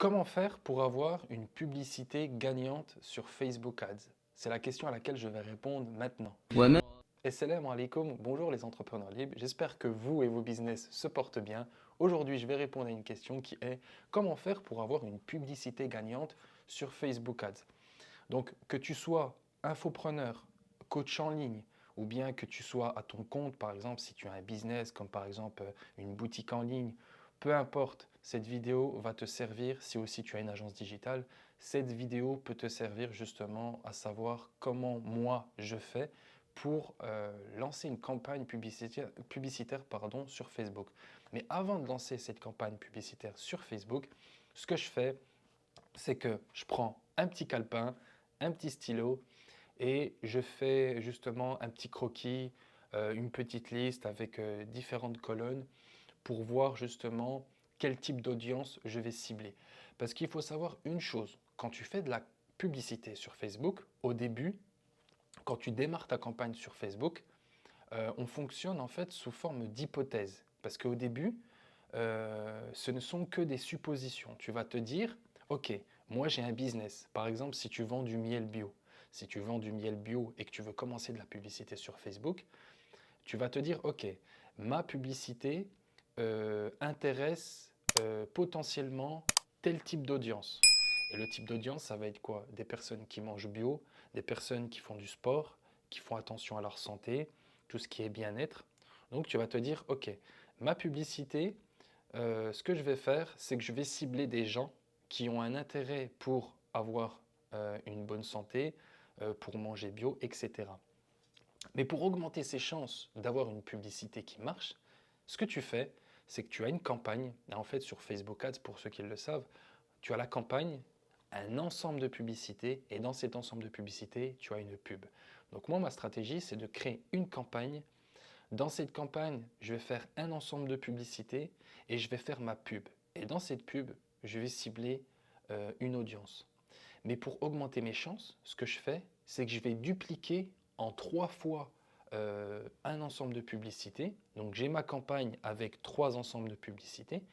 Comment faire pour avoir une publicité gagnante sur Facebook Ads? C'est la question à laquelle je vais répondre maintenant. Ouais, même. Assalamu alaikum, bonjour les entrepreneurs libres, j'espère que vous et vos business se portent bien. Aujourd'hui, je vais répondre à une question qui est comment faire pour avoir une publicité gagnante sur Facebook Ads? Donc, que tu sois infopreneur, coach en ligne, ou bien que tu sois à ton compte, par exemple, si tu as un business, comme par exemple une boutique en ligne, peu importe, cette vidéo va te servir, si aussi tu as une agence digitale, cette vidéo peut te servir justement à savoir comment moi je fais pour lancer une campagne publicitaire sur Facebook. Mais avant de lancer cette campagne publicitaire sur Facebook, ce que je fais, c'est que je prends un petit calepin, un petit stylo et je fais justement un petit croquis, une petite liste avec différentes colonnes pour voir justement quel type d'audience je vais cibler. Parce qu'il faut savoir une chose, quand tu fais de la publicité sur Facebook, au début, quand tu démarres ta campagne sur Facebook, on fonctionne en fait sous forme d'hypothèse. Parce qu'au début, ce ne sont que des suppositions. Tu vas te dire, ok, moi j'ai un business. Par exemple, si tu vends du miel bio. Si tu vends du miel bio et que tu veux commencer de la publicité sur Facebook, tu vas te dire, ok, ma publicité intéresse potentiellement tel type d'audience. Et le type d'audience, ça va être quoi? Des personnes qui mangent bio, des personnes qui font du sport, qui font attention à leur santé, tout ce qui est bien-être. Donc tu vas te dire, ok, ma publicité, ce que je vais faire, c'est que je vais cibler des gens qui ont un intérêt pour avoir une bonne santé, pour manger bio, etc. Mais pour augmenter ses chances d'avoir une publicité qui marche, ce que tu fais, c'est que tu as une campagne. En fait, sur Facebook Ads, pour ceux qui le savent, tu as la campagne, un ensemble de publicités, et dans cet ensemble de publicités, tu as une pub. Donc moi, ma stratégie, c'est de créer une campagne. Dans cette campagne, je vais faire un ensemble de publicités et je vais faire ma pub. Et dans cette pub, je vais cibler une audience. Mais pour augmenter mes chances, ce que je fais, c'est que je vais dupliquer en 3 fois un ensemble de publicités. Donc j'ai ma campagne avec 3 ensembles de publicités.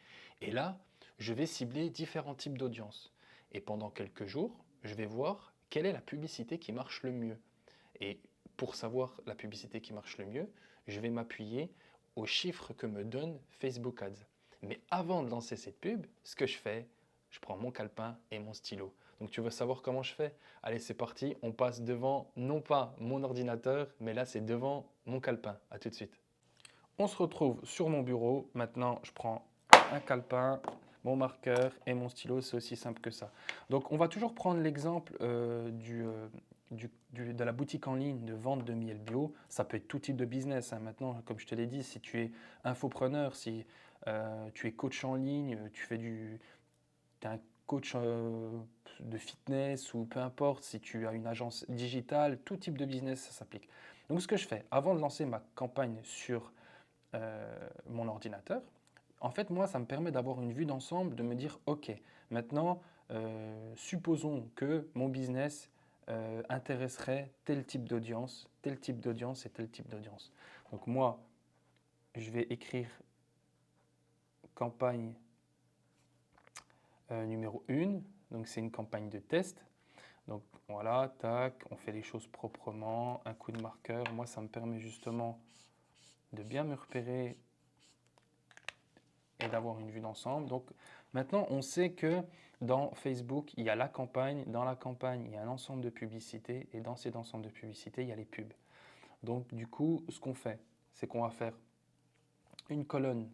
Et là, je vais cibler différents types d'audience. Et pendant quelques jours, je vais voir quelle est la publicité qui marche le mieux. Et pour savoir la publicité qui marche le mieux, je vais m'appuyer aux chiffres que me donne Facebook Ads. Mais avant de lancer cette pub, ce que je fais, je prends mon calepin et mon stylo. Donc tu veux savoir comment je fais? Allez, c'est parti, on passe devant non pas mon ordinateur, mais là c'est devant mon calepin. À tout de suite. On se retrouve sur mon bureau. Maintenant, je prends un calepin, mon marqueur et mon stylo. C'est aussi simple que ça. Donc, on va toujours prendre l'exemple de la boutique en ligne de vente de miel bio. Ça peut être tout type de business, hein. Maintenant, comme je te l'ai dit, si tu es infopreneur, si tu es coach en ligne, tu es un coach de fitness ou peu importe, si tu as une agence digitale, tout type de business, ça s'applique. Donc, ce que je fais, avant de lancer ma campagne sur mon ordinateur, en fait, moi, ça me permet d'avoir une vue d'ensemble, de me dire, OK, maintenant, supposons que mon business intéresserait tel type d'audience, tel type d'audience et tel type d'audience. Donc moi, je vais écrire campagne numéro 1, donc c'est une campagne de test. Donc voilà, tac, on fait les choses proprement, un coup de marqueur. Moi, ça me permet justement de bien me repérer et d'avoir une vue d'ensemble. Donc maintenant, on sait que dans Facebook, il y a la campagne. Dans la campagne, il y a un ensemble de publicités. Et dans cet ensemble de publicités, il y a les pubs. Donc du coup, ce qu'on fait, c'est qu'on va faire une colonne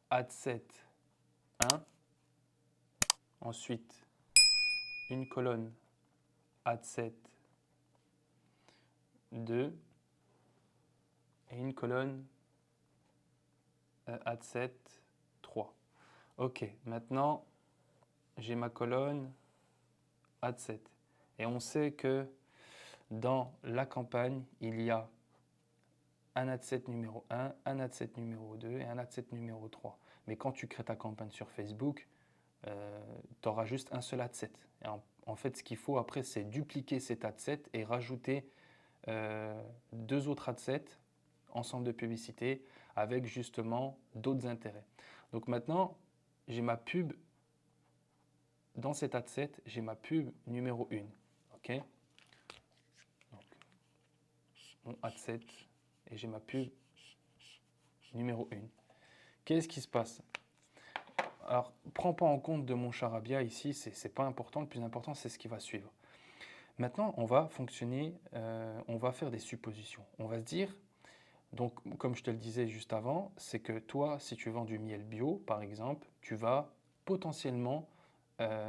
ad set 1. Ensuite, une colonne ad set 2. Et une colonne ad set 3. Ok, maintenant, j'ai ma colonne ad set. Et on sait que dans la campagne, il y a un ad set numéro 1, un ad set numéro 2 et un ad set numéro 3. Mais quand tu crées ta campagne sur Facebook, tu auras juste un seul ad set. Et en fait, ce qu'il faut après, c'est dupliquer cet ad set et rajouter 2 autres ad sets, ensemble de publicités, avec justement d'autres intérêts. Donc maintenant, j'ai ma pub dans cet ad set, j'ai ma pub numéro 1. OK? Donc, mon ad set et j'ai ma pub numéro 1. Qu'est-ce qui se passe? Alors, prends pas en compte de mon charabia ici, c'est pas important. Le plus important, c'est ce qui va suivre. Maintenant, on va fonctionner, on va faire des suppositions. On va se dire, donc, comme je te le disais juste avant, c'est que toi, si tu vends du miel bio, par exemple, tu vas potentiellement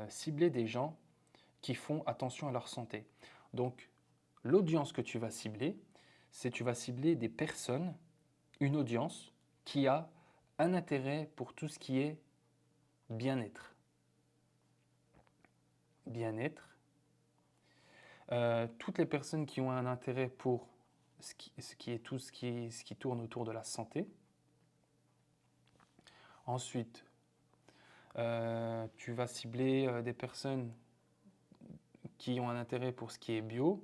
cibler des gens qui font attention à leur santé. Donc, l'audience que tu vas cibler, c'est tu vas cibler des personnes, une audience qui a un intérêt pour tout ce qui est bien-être. Bien-être. Toutes les personnes qui ont un intérêt pour ce qui tourne autour de la santé. Ensuite, tu vas cibler des personnes qui ont un intérêt pour ce qui est bio.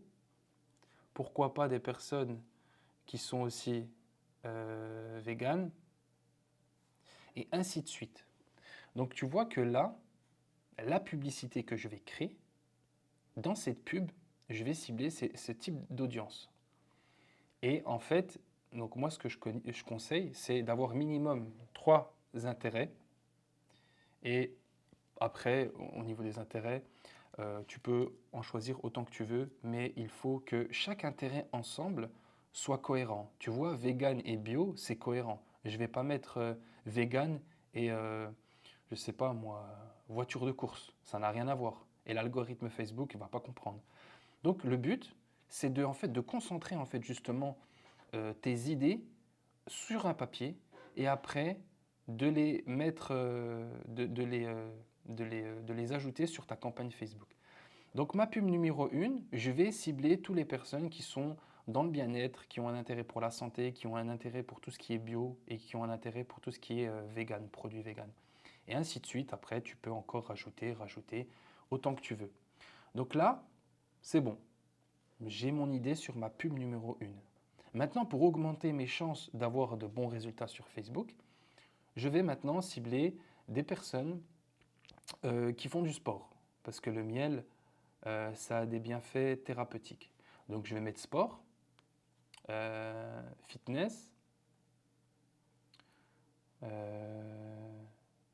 Pourquoi pas des personnes qui sont aussi véganes, et ainsi de suite. Donc tu vois que là, la publicité que je vais créer, dans cette pub, je vais cibler ce type d'audience. Et en fait, donc moi ce que je conseille, c'est d'avoir minimum 3 intérêts. Et après, au niveau des intérêts, tu peux en choisir autant que tu veux, mais il faut que chaque intérêt ensemble soit cohérent. Tu vois, vegan et bio, c'est cohérent. Je ne vais pas mettre vegan et, je ne sais pas moi, voiture de course. Ça n'a rien à voir. Et l'algorithme Facebook ne va pas comprendre. Donc le but, c'est en fait, de concentrer en fait, justement tes idées sur un papier et après de les mettre, de les ajouter sur ta campagne Facebook. Donc ma pub numéro 1, je vais cibler toutes les personnes qui sont dans le bien-être, qui ont un intérêt pour la santé, qui ont un intérêt pour tout ce qui est bio et qui ont un intérêt pour tout ce qui est vegan, produits vegan. Et ainsi de suite, après tu peux encore rajouter autant que tu veux. Donc là, c'est bon. J'ai mon idée sur ma pub numéro 1. Maintenant, pour augmenter mes chances d'avoir de bons résultats sur Facebook, je vais maintenant cibler des personnes qui font du sport. Parce que le miel, ça a des bienfaits thérapeutiques. Donc je vais mettre sport, fitness, je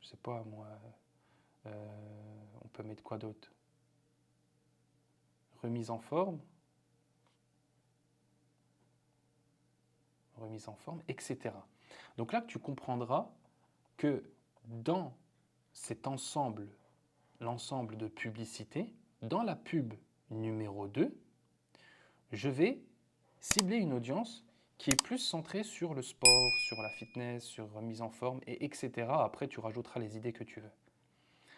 sais pas moi, on peut mettre quoi d'autre? Remise en forme, etc. Donc là, tu comprendras que dans cet ensemble, l'ensemble de publicités, dans la pub numéro 2, je vais cibler une audience qui est plus centrée sur le sport, sur la fitness, sur remise en forme, et etc. Après, tu rajouteras les idées que tu veux.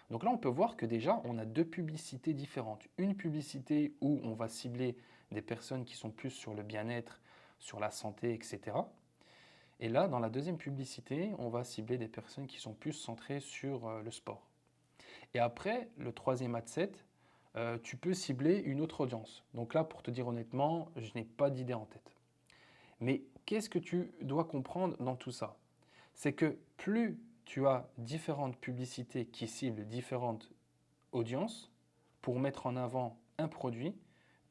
Donc là, on peut voir que déjà, on a 2 publicités différentes. Une publicité où on va cibler des personnes qui sont plus sur le bien-être, sur la santé, etc. Et là, dans la deuxième publicité, on va cibler des personnes qui sont plus centrées sur le sport. Et après, le troisième ad set, tu peux cibler une autre audience. Donc là, pour te dire honnêtement, je n'ai pas d'idée en tête. Mais qu'est-ce que tu dois comprendre dans tout ça? C'est que plus tu as différentes publicités qui ciblent différentes audiences pour mettre en avant un produit,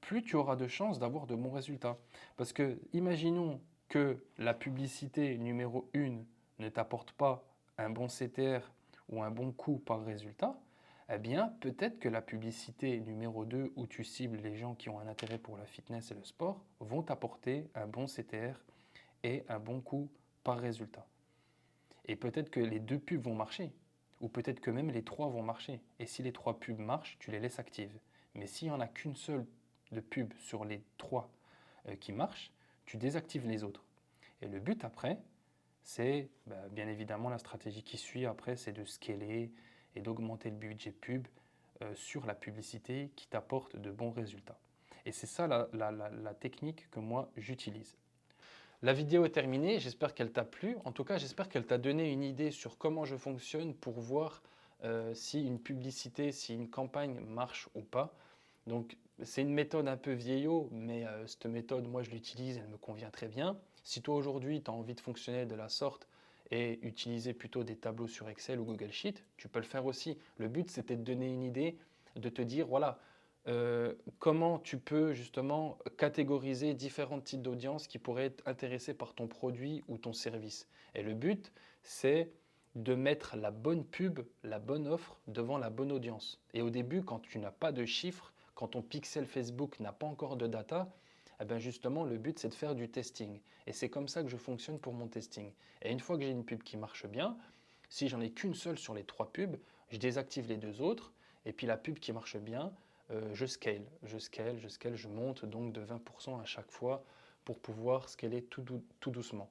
plus tu auras de chances d'avoir de bons résultats. Parce que imaginons que la publicité numéro 1 ne t'apporte pas un bon CTR ou un bon coût par résultat, eh bien peut-être que la publicité numéro 2 où tu cibles les gens qui ont un intérêt pour la fitness et le sport vont t'apporter un bon CTR et un bon coût par résultat. Et peut-être que les 2 pubs vont marcher, ou peut-être que même les 3 vont marcher. Et si les 3 pubs marchent, tu les laisses actives. Mais s'il n'y en a qu'une seule de pub sur les 3 qui marche, tu désactives les autres. Et le but après, c'est bien évidemment la stratégie qui suit après, c'est de scaler et d'augmenter le budget pub sur la publicité qui t'apporte de bons résultats. Et c'est ça la technique que moi j'utilise. La vidéo est terminée, j'espère qu'elle t'a plu. En tout cas, j'espère qu'elle t'a donné une idée sur comment je fonctionne pour voir si une publicité, si une campagne marche ou pas. Donc, c'est une méthode un peu vieillot, mais cette méthode, moi, je l'utilise, elle me convient très bien. Si toi, aujourd'hui, tu as envie de fonctionner de la sorte et utiliser plutôt des tableaux sur Excel ou Google Sheet, tu peux le faire aussi. Le but, c'était de donner une idée, de te dire, voilà, comment tu peux justement catégoriser différents types d'audience qui pourraient être intéressés par ton produit ou ton service. Et le but, c'est de mettre la bonne pub, la bonne offre devant la bonne audience. Et au début, quand tu n'as pas de chiffres, quand ton pixel Facebook n'a pas encore de data, eh bien justement, le but, c'est de faire du testing. Et c'est comme ça que je fonctionne pour mon testing. Et une fois que j'ai une pub qui marche bien, si j'en ai qu'une seule sur les 3 pubs, je désactive les 2 autres. Et puis la pub qui marche bien, je scale, je monte donc de 20% à chaque fois pour pouvoir scaler tout doucement.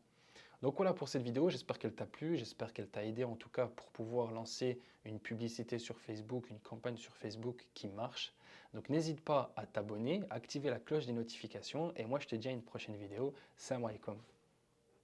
Donc voilà pour cette vidéo, j'espère qu'elle t'a plu, j'espère qu'elle t'a aidé en tout cas pour pouvoir lancer une publicité sur Facebook, une campagne sur Facebook qui marche. Donc n'hésite pas à t'abonner, à activer la cloche des notifications et moi je te dis à une prochaine vidéo. Salam alaikum.